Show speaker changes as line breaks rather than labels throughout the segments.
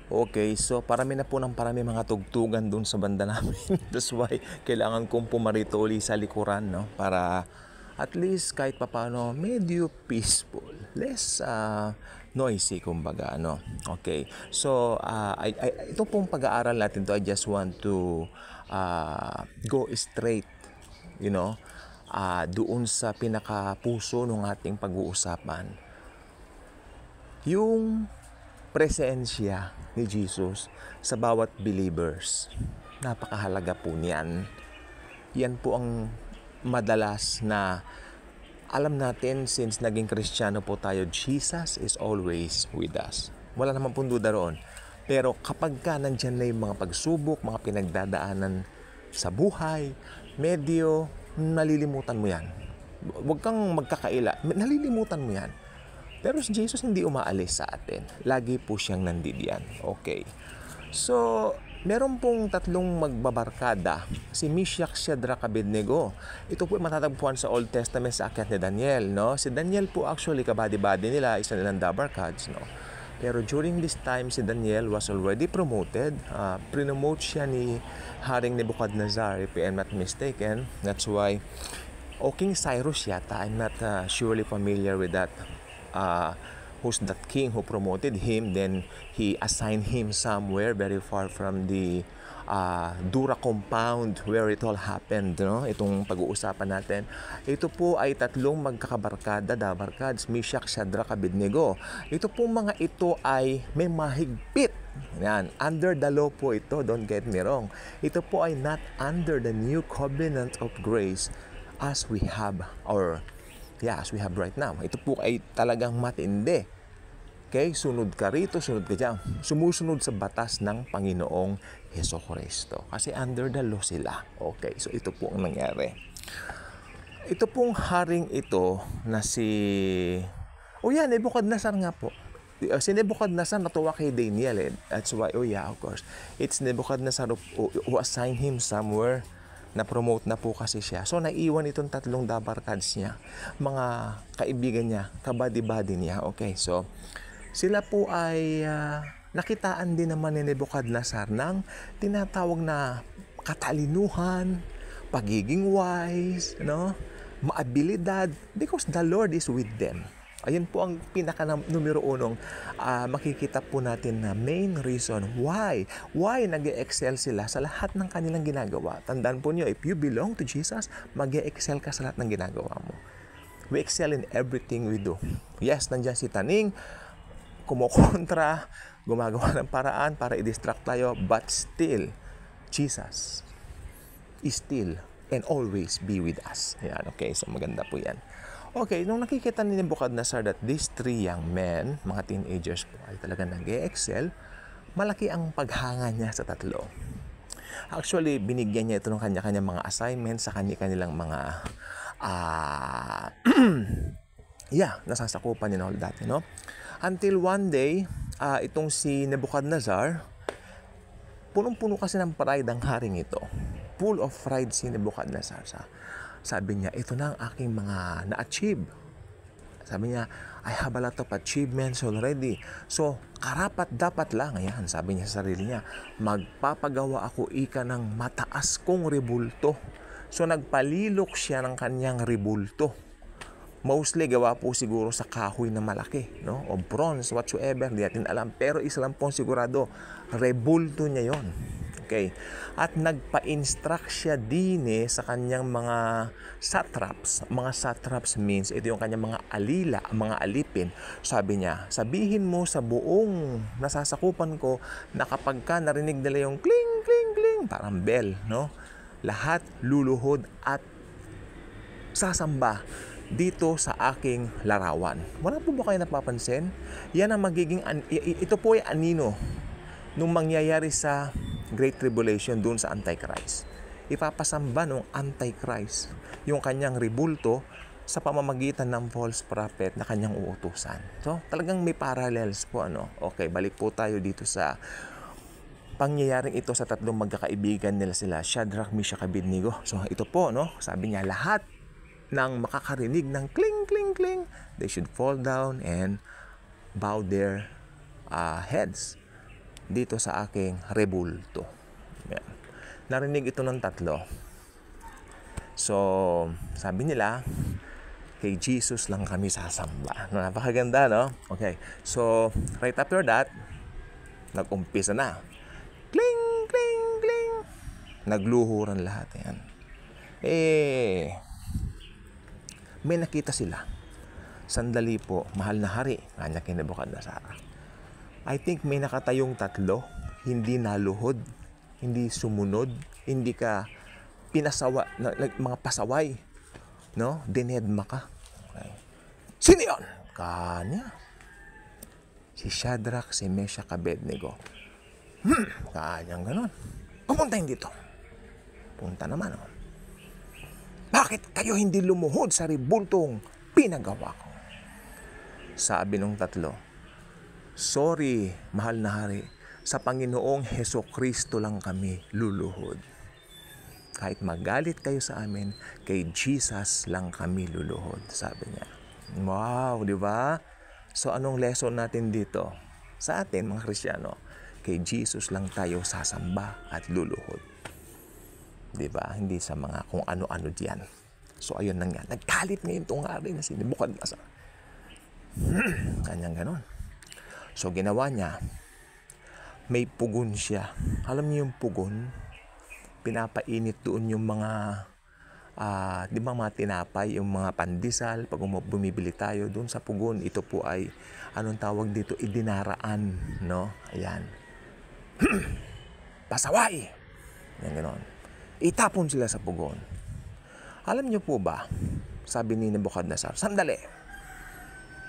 Okay, so parami na po ng parami mga tugtugan doon sa banda namin. That's why kailangan kong pumarito uli sa likuran, no? Para at least kahit papaano medyo peaceful. Less noisy, kumbaga, no? Okay. So, ito pong pag-aaral natin to, I just want to go straight, you know, doon sa pinakapuso ng ating pag-uusapan. Yung presensya ni Jesus sa bawat believers. Napakahalaga po niyan. Yan po ang madalas na alam natin since naging Kristiyano po tayo, Jesus is always with us. Wala naman pong duda roon. Pero kapag ka nandyan na yung mga pagsubok, mga pinagdadaanan sa buhay, medyo nalilimutan mo yan. Huwag kang magkakaila. Nalilimutan mo yan. Pero si Jesus hindi umaalis sa atin. Lagi po siyang nandiyan. Okay. So, meron pong tatlong magbabarkada. Si Meshach, Shadrach, Abednego. Ito po matatagpuan sa Old Testament sa akyat ni Daniel, no? Si Daniel po actually kabady-bady nila, isa nilang dabarkads, no? Pero during this time, si Daniel was already promoted. Prinomote siya ni Haring Nebuchadnezzar, if I am not mistaken. That's why, King Cyrus yata, I'm not surely familiar with that. Who's that king who promoted him, then he assigned him somewhere very far from the Dura compound where it all happened, no? Itong pag-uusapan natin. Ito po ay tatlong magkakabarkada, dabarkads, Meshach, Shadrach, Abednego. Ito po mga ito ay may mahigpit. Yan, under the law po ito, don't get me wrong. Ito po ay not under the new covenant of grace as we have as we have right now. Ito po ay talagang matindi. Okay? Sunod ka rito, sunod ka dyan. Sumusunod sa batas ng Panginoong Hesukristo. Kasi under the law sila. Okay, so ito po ang nangyari. Ito pong haring ito na Nebuchadnezzar nga po. Si Nebuchadnezzar natuwa kay Daniel. That's why, of course. It's Nebuchadnezzar who assigned him somewhere. Na-promote na po kasi siya. So, naiwan itong tatlong dabarkads niya. Mga kaibigan niya, kabady-bady niya. Okay, so, sila po ay nakitaan din naman ni Nebuchadnezzar ng tinatawag na katalinuhan, pagiging wise, no? Maabilidad, because the Lord is with them. Ayan po ang numero unong makikita po natin na main reason why nag-e-excel sila sa lahat ng kanilang ginagawa. Tandaan po niyo, if you belong to Jesus, mag-e-excel ka sa lahat ng ginagawa mo. We excel in everything we do. Yes, nandiyan si Taning, kumokontra, gumagawa ng paraan para i-distract tayo, but still, Jesus is still and always be with us. Yan, okay, so maganda po yan. Okay, nung nakikita ni Nebuchadnezzar that these three young men, mga teenagers po, ay talaga nag-e-excel, malaki ang paghanga niya sa tatlo. Actually, binigyan niya ito ng kanya-kanya mga assignments sa kanya-kanilang mga nasasakupan niya na all that, you know? Until one day, itong si Nebuchadnezzar, punong-puno kasi ng pride ang haring ito. Full of pride si Nebuchadnezzar. Sabi niya, ito na ang aking mga na-achieve. Sabi niya, I have a lot of achievements already. So, karapat-dapat lang. Ayan, sabi niya sa sarili niya, magpapagawa ako ika ng mataas kong rebulto. So, nagpalilok siya ng kanyang rebulto. Mostly, gawa po siguro sa kahoy na malaki, no? O bronze, whatsoever, hindi natin alam. Pero isa lang po sigurado, rebulto niya yon. Okay. At nagpa-instruct siya din sa kanyang mga satraps. Mga satraps means, ito yung kanyang mga alila, mga alipin. Sabi niya, sabihin mo sa buong nasasakupan ko na kapag ka narinig nila yung kling, kling, kling, parang bell, no? Lahat luluhod at sasamba dito sa aking larawan. Wala po ba kayo napapansin? Yan ang magiging, ito po ay anino nung mangyayari sa Great Tribulation dun sa Antichrist. Ipapasamba ng Antichrist yung kanyang rebulto sa pamamagitan ng false prophet na kanyang uutusan. So, talagang may parallels po, ano? Okay, balik po tayo dito sa pangyayaring ito sa tatlong magkakaibigan nila sila, Shadrach, Meshach, Abednego. So, ito po, no? Sabi niya, lahat ng makakarinig ng kling, kling, kling, they should fall down and bow their heads. dito sa aking rebulto. Yan. Narinig ito ng tatlo. So, sabi nila, kay Jesus lang kami sasamba. No, napakaganda, no? Okay. So, right after that, nag-umpisa na. Kling, kling, kling. Nagluhuran lahat. Yan. May nakita sila. Sandali po, mahal na hari. Kanya kay Nebuchadnezzar. I think may nakatayong tatlo. Hindi naluhod. Hindi sumunod. Hindi ka pinasawa, mga pasaway. No? Dinedma ka. Okay. Sino yun? Kanya. Si Shadrach, si Meshach, Abednego. Kanyang ganon. Pumuntahin dito. Punta naman. Oh. Bakit kayo hindi lumuhod sa ribultong pinagawa ko? Sabi nung tatlo, sorry, mahal na hari, sa Panginoong Hesukristo lang kami luluhod. Kahit magalit kayo sa amin, kay Jesus lang kami luluhod, sabi niya. Wow, di ba? So anong lesson natin dito? Sa atin, mga Kristiyano, kay Jesus lang tayo sasamba at luluhod. Di ba? Hindi sa mga kung ano-ano diyan. So ayun na nga, nagkalit ngayon itong hari na si Nebuchadnezzar. Kanyang ganon. So ginawa niya, may pugon siya. Alam niyo yung pugon? Pinapainit doon yung mga di ba mga tinapay, yung mga pandesal, pag bumibili tayo doon sa pugon, ito po ay anong tawag dito, idinaraan, no? Ayan. Pasaway. Yan ganon. Itapon sila sa pugon. Alam niyo po ba, sabi ni Nebuchadnezzar, sandali.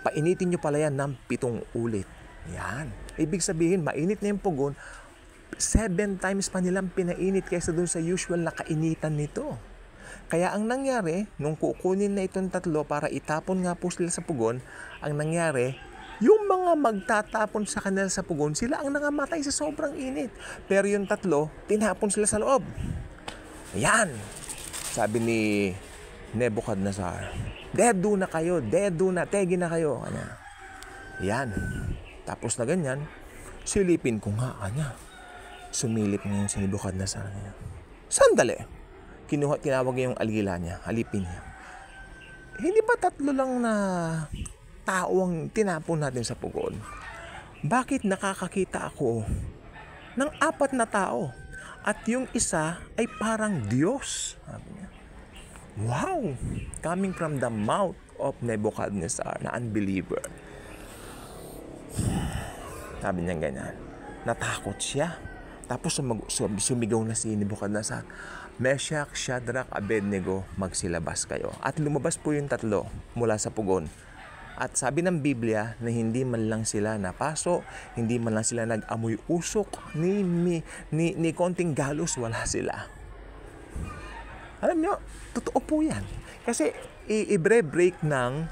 Painitin niyo pala yan ng 7 ulit. Yan. Ibig sabihin, mainit na yung pugon, 7 times pa nilang pinainit kaysa doon sa usual na kainitan nito. Kaya ang nangyari, nung kukunin na itong tatlo para itapon nga po sila sa pugon, ang nangyari, yung mga magtatapon sa kanila sa pugon, sila ang nangamatay sa sobrang init. Pero yung tatlo, tinapon sila sa loob. Ayan. Sabi ni Nebuchadnezzar, dedo na kayo, dedo na, tegi na kayo. Ayan. Tapos na ganyan, silipin ko nga, sumilip ngayon si Nebuchadnezzar. Sandali. Tinawag niya yung algila niya, alipin niya. Hindi ba 3 lang na tao ang tinapon natin sa pugon? Bakit nakakakita ako ng 4 na tao? At yung isa ay parang Diyos. Sabi niya. Wow! Coming from the mouth of Nebuchadnezzar na unbeliever. Sabi niya ganyan. Natakot siya. Tapos sumigaw na si Nebuchadnezzar, Meshach, Shadrach, Abednego, magsilabas kayo. At lumabas po yung 3 mula sa pugon. At sabi ng Biblia na hindi man lang sila napaso, hindi man lang sila nag-amoy usok, ni konting galos, wala sila. Alam nyo, totoo po yan. Kasi i-break ng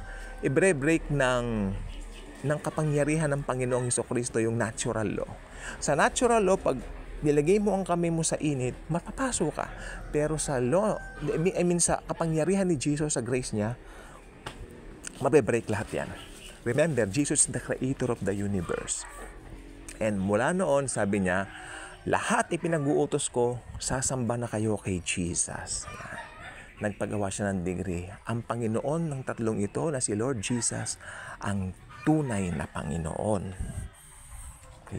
kapangyarihan ng Panginoong Hesukristo yung natural law. Sa natural law, pag nilagay mo ang kamay mo sa init, mapapasok ka. Pero sa law, sa kapangyarihan ni Jesus, sa grace niya, mabe-break lahat yan. Remember, Jesus is the creator of the universe. And mula noon, sabi niya, lahat ipinag-uutos ko, sasamba na kayo kay Jesus. Yan. Nagpagawa siya ng degree. Ang Panginoon ng 3 ito na si Lord Jesus, ang tunay na Panginoon.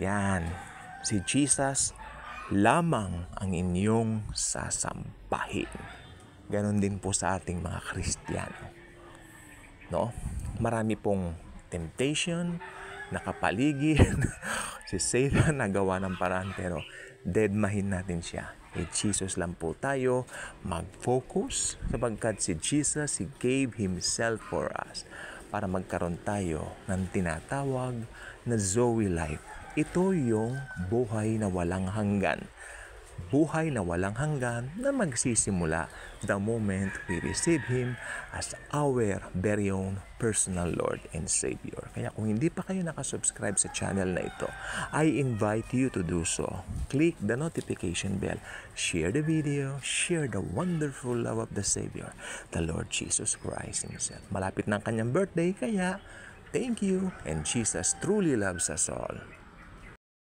Yan. Si Jesus lamang ang inyong sasambahin. Ganon din po sa ating mga Kristiyano. No? Marami pong temptation, nakapaligid, si Satan nagawa ng paraan, pero deadmahin natin siya. Kay Jesus lang po tayo mag-focus sapagkat si Jesus, He gave Himself for us para magkaroon tayo ng tinatawag na Zoe life. Ito yung buhay na walang hanggan. Buhay na walang hanggan na magsisimula the moment we receive Him as our very own personal Lord and Savior. Kaya kung hindi pa kayo nakasubscribe sa channel na ito, I invite you to do so. Click the notification bell, share the video, share the wonderful love of the Savior, the Lord Jesus Christ Himself. Malapit na ang kanyang birthday, kaya thank you, and Jesus truly loves us all.